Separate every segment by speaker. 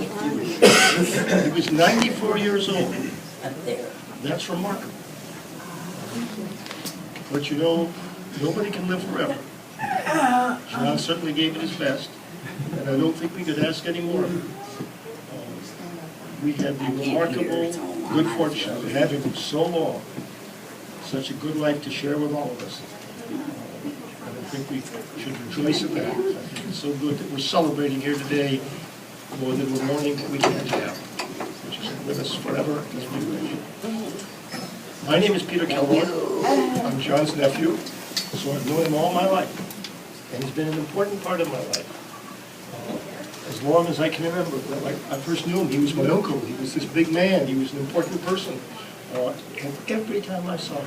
Speaker 1: He was 94 years old. That's remarkable. But you know, nobody can live forever. John certainly gave it his best, and I don't think we could ask any more of him. We had the remarkable good fortune of having him so long, such a good life to share with all of us. And I think we should rejoice in that. I think it's so good that we're celebrating here today more than we're mourning what we can't have, which is with us forever as we wish. My name is Peter Kellogg. I'm John's nephew, so I've known him all my life, and he's been an important part of my life. As long as I can remember. When I first knew him, he was my uncle. He was this big man. He was an important person. And every time I saw him,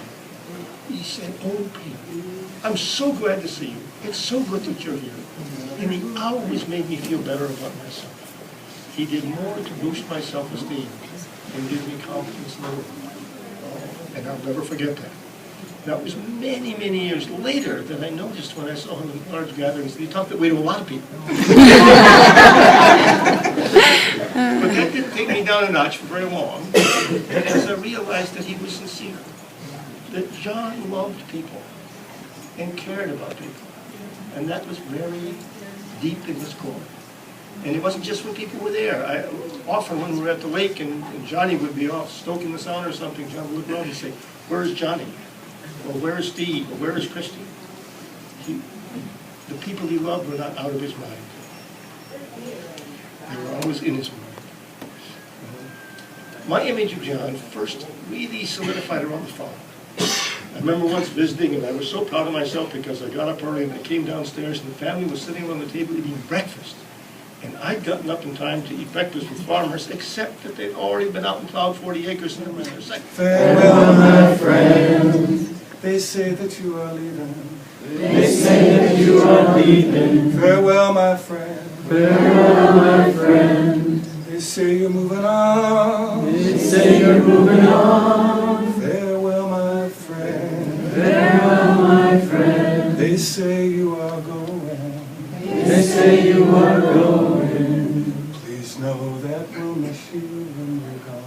Speaker 1: he said, "Oh, Peter, I'm so glad to see you. It's so good that you're here." And he always made me feel better about myself. He did more to boost my self-esteem and give me confidence in the world. And I'll never forget that. Now, it was many, many years later that I noticed when I saw him in large gatherings that he talked that way to a lot of people. But that didn't take me down a notch for very long, because I realized that he was sincere, that John loved people and cared about people, and that was very deep in his core. And it wasn't just when people were there. Often when we were at the lake and Johnny would be off stoking the sun or something, John would look around and say, "Where's Johnny?" Or "Where is Steve?" Or "Where is Christy?" The people he loved were not out of his mind. They were always in his mind. My image of John first really solidified around the farm. I remember once visiting, and I was so proud of myself because I got up early and I came downstairs and the family was sitting around the table eating breakfast. And I'd gotten up in time to eat breakfast with farmers, except that they'd already been out and plowed 40 acres and it was their second.
Speaker 2: Farewell, my friend. They say that you are leaving.
Speaker 3: They say that you are leaving.
Speaker 2: Farewell, my friend.
Speaker 3: Farewell, my friend.
Speaker 2: They say you're moving on.
Speaker 3: They say you're moving on.
Speaker 2: Farewell, my friend.
Speaker 3: Farewell, my friend.
Speaker 2: They say you are going.
Speaker 3: They say you are going.
Speaker 2: Please know that we'll miss you when you're gone.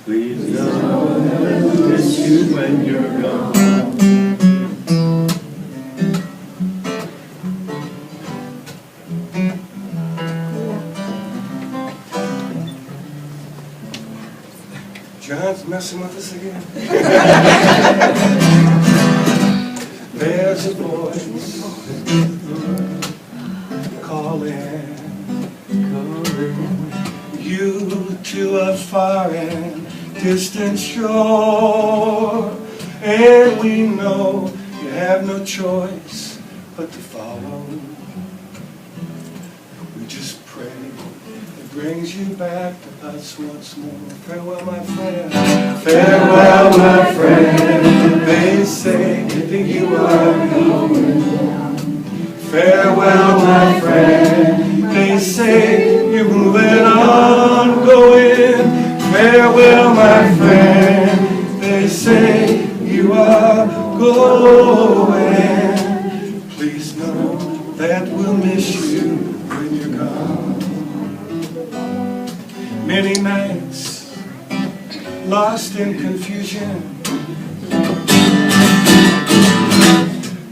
Speaker 3: Please know that we'll miss you when you're gone.
Speaker 2: John's messing with us again. There's a voice calling you to a far and distant shore, and we know you have no choice but to follow. We just pray it brings you back to us once more. Farewell, my friend.
Speaker 3: Farewell, my friend.
Speaker 2: They say that you are going.
Speaker 3: Farewell, my friend.
Speaker 2: They say you're moving on, going. Farewell, my friend. They say you are going. Please know that we'll miss you when you're gone. Many nights lost in confusion,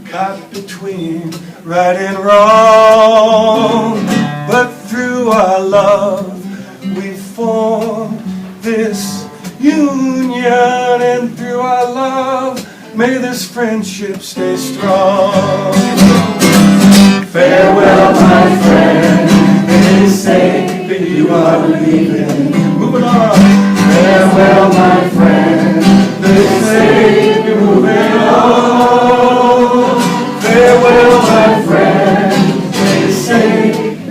Speaker 2: caught between right and wrong, but through our love we formed this union, and through our love may this friendship stay strong.
Speaker 3: Farewell, my friend. They say that you are leaving.
Speaker 2: Moving on.
Speaker 3: Farewell, my friend.
Speaker 2: They say you're moving on. Farewell, my friend. They say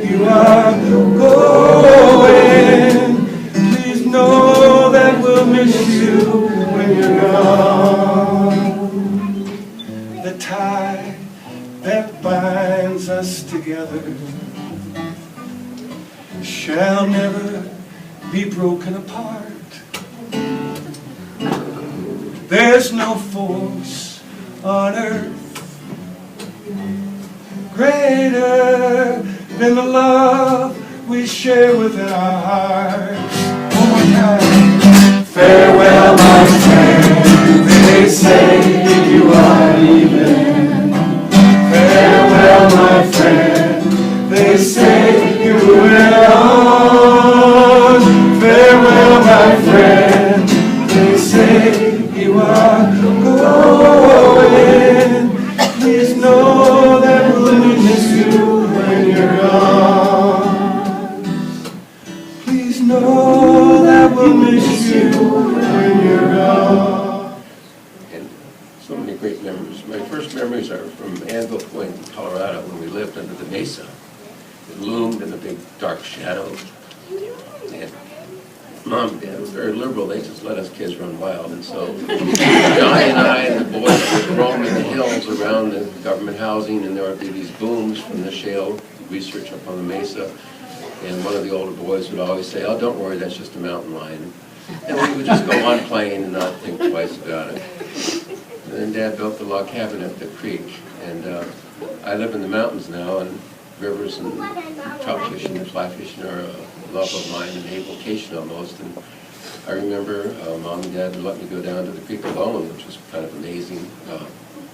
Speaker 2: you are going. Please know that we'll miss you when you're gone. The tie that binds us together shall never be broken apart. There's no force on earth greater than the love we share within our hearts. One more time.
Speaker 3: Farewell, my friend, they say you are leaving. Farewell, my friend, they say you will on. Farewell, my friend, they say you are going. Please know that we'll miss you when you're gone. Please know that we'll miss you when you're gone.
Speaker 4: And so many great memories. My first memories are from Anvil Point in Colorado when we lived under the mesa. It loomed in a big dark shadow. And Mom and Dad were very liberal. They just let us kids run wild. And so Johnny and I and the boys would roam in the hills around the government housing, and there would be these booms from the shale research up on the mesa. And one of the older boys would always say, "Oh, don't worry, that's just a mountain lion." And we would just go on playing and not think twice about it. And then Dad built the log cabin at the creek. And I live in the mountains now, and rivers and trout fishing and fly fishing are a love of mine and a vocation almost. And I remember Mom and Dad would let me go down to the creek alone, which was kind of amazing.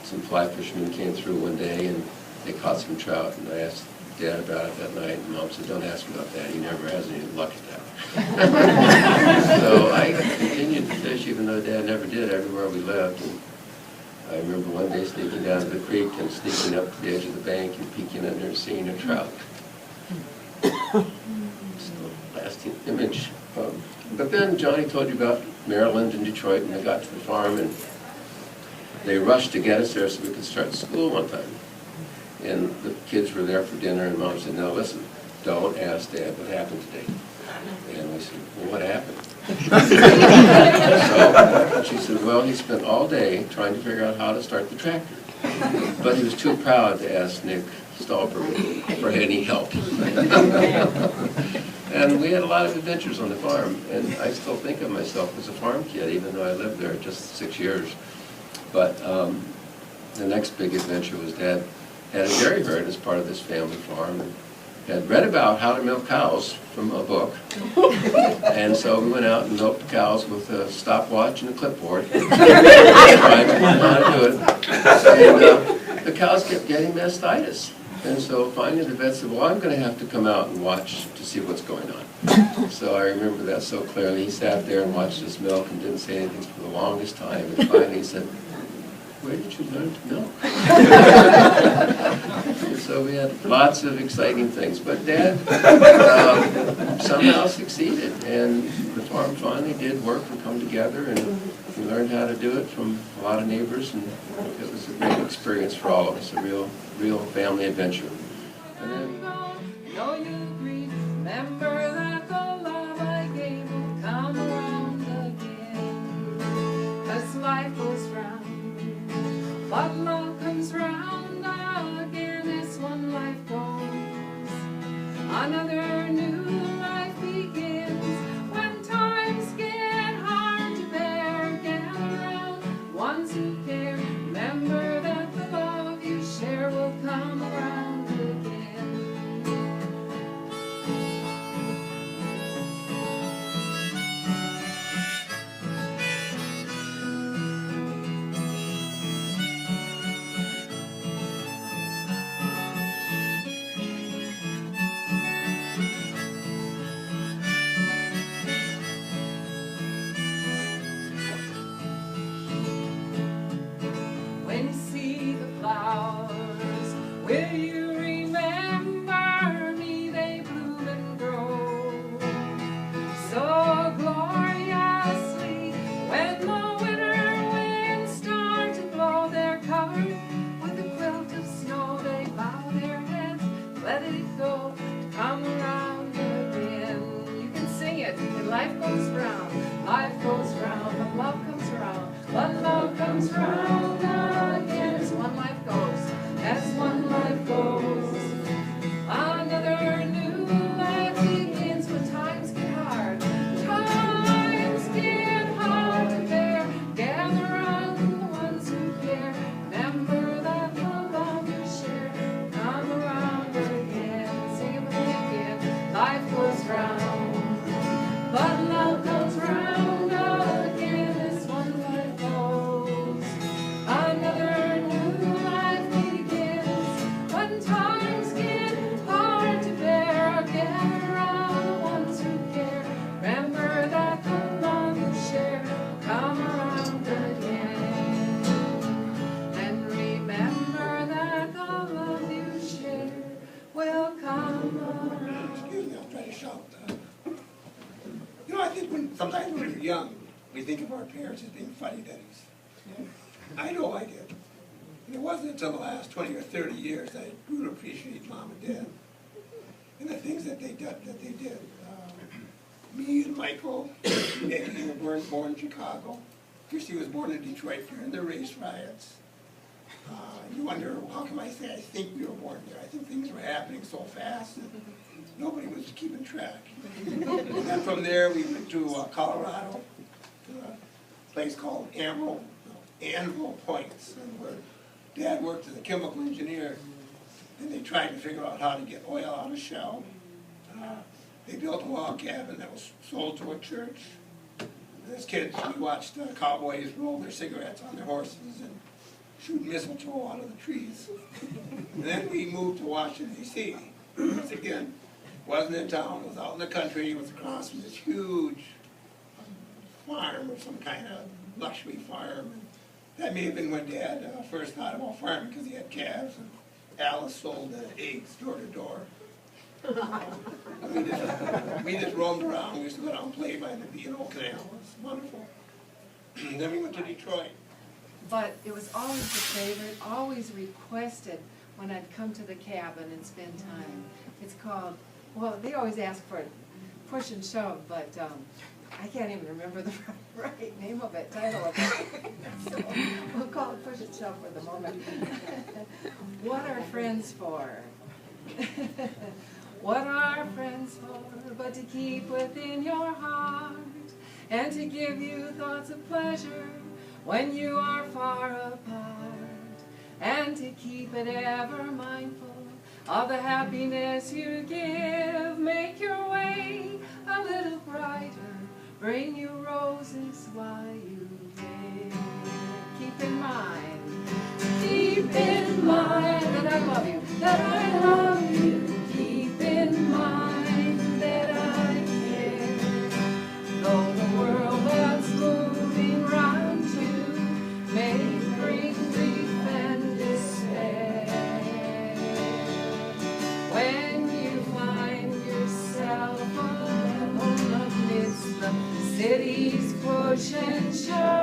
Speaker 4: Some fly fishermen came through one day and they caught some trout, and I asked Dad about it that night, and Mom said, "Don't ask about that, he never has any luck at that." So I continued to fish even though Dad never did everywhere we lived. And I remember one day sneaking down to the creek and sneaking up to the edge of the bank and peeking under and seeing a trout. Still lasting image. But then Johnny told you about Maryland and Detroit, and I got to the farm and they rushed to get us there so we could start school one time. And the kids were there for dinner, and Mom said, "No, listen, don't ask Dad what happened today." And we said, "Well, what happened?" So she said, "Well, he spent all day trying to figure out how to start the tractor. But he was too proud to ask Nick Stolper for any help." And we had a lot of adventures on the farm, and I still think of myself as a farm kid, even though I lived there just 6 years. But the next big adventure was Dad had a dairy herd as part of this family farm, and had read about how to milk cows from a book. And so we went out and milked the cows with a stopwatch and a clipboard, trying to learn how to do it. And the cows kept getting mastitis. And so finally the vet said, "Well, I'm going to have to come out and watch to see what's going on." So I remember that so clearly. He sat there and watched us milk and didn't say anything for the longest time. And finally he said, "Where did you learn to milk?" And so we had lots of exciting things. But Dad somehow succeeded, and the farm finally did work and come together, and we learned how to do it from a lot of neighbors, and it was a great experience for all of us, a real family adventure. And then,
Speaker 5: know you agree. Remember that the love I gave will come around again. 'Cause life goes round, but love comes round again. As one life goes, another new life begins. When times get hard to bear, gather round ones who care. Remember that the love you share will come around again. When you see the flowers, will you remember me? They bloom and grow so gloriously. When the winter winds start to blow, they're covered with a quilt of snow. They bow their heads, let it go, to come around again. You can sing it, and life goes round, but love comes round, but love comes round again. As one life goes, as one life goes, another new life begins. When times get hard to bear, gather round the ones who care. Remember that the love you share, come around again. Sing it with me again. Life
Speaker 3: sometimes when we're young, we think of our parents as being fuddy duddies. I know I did. And it wasn't until the last 20 or 30 years that I grew to appreciate mom and dad and the things that they did. Me and Michael, Maggie were born in Chicago. Christy was born in Detroit during the race riots. You wonder, how come I say I think we were born there? I think things were happening so fast that nobody was keeping track. And then from there we went to Colorado, to a place called Anvil Points, where Dad worked as a chemical engineer, and they tried to figure out how to get oil out of shell. They built a log cabin that was sold to a church. And as kids, we watched cowboys roll their cigarettes on their horses and shoot mistletoe out of the trees. And then we moved to Washington, D.C. Once again, wasn't in town, it was out in the country, it was across from this huge farm or some kind of luxury farm. And that may have been when Dad first thought about farming because he had calves, and Alice sold eggs door to door. We just roamed around. We used to go down and play by the B&O Canal. It was wonderful. Then we went to Detroit.
Speaker 5: But it was always the favorite, always requested when I'd come to the cabin and spend time. It's called, well, they always ask for push and shove, but I can't even remember the right name of it, title of it. So we'll call it push and shove for the moment. What are friends for? What are friends for but to keep within your heart and to give you thoughts of pleasure when you are far apart, and to keep it ever mindful of the happiness you give. Make your way a little brighter, bring you roses while you live. Keep in mind that I love you, that I love you. Keep in mind that I care, though the world that's moving round you may bring grief and despair. When you find yourself alone amidst the city's push and shove,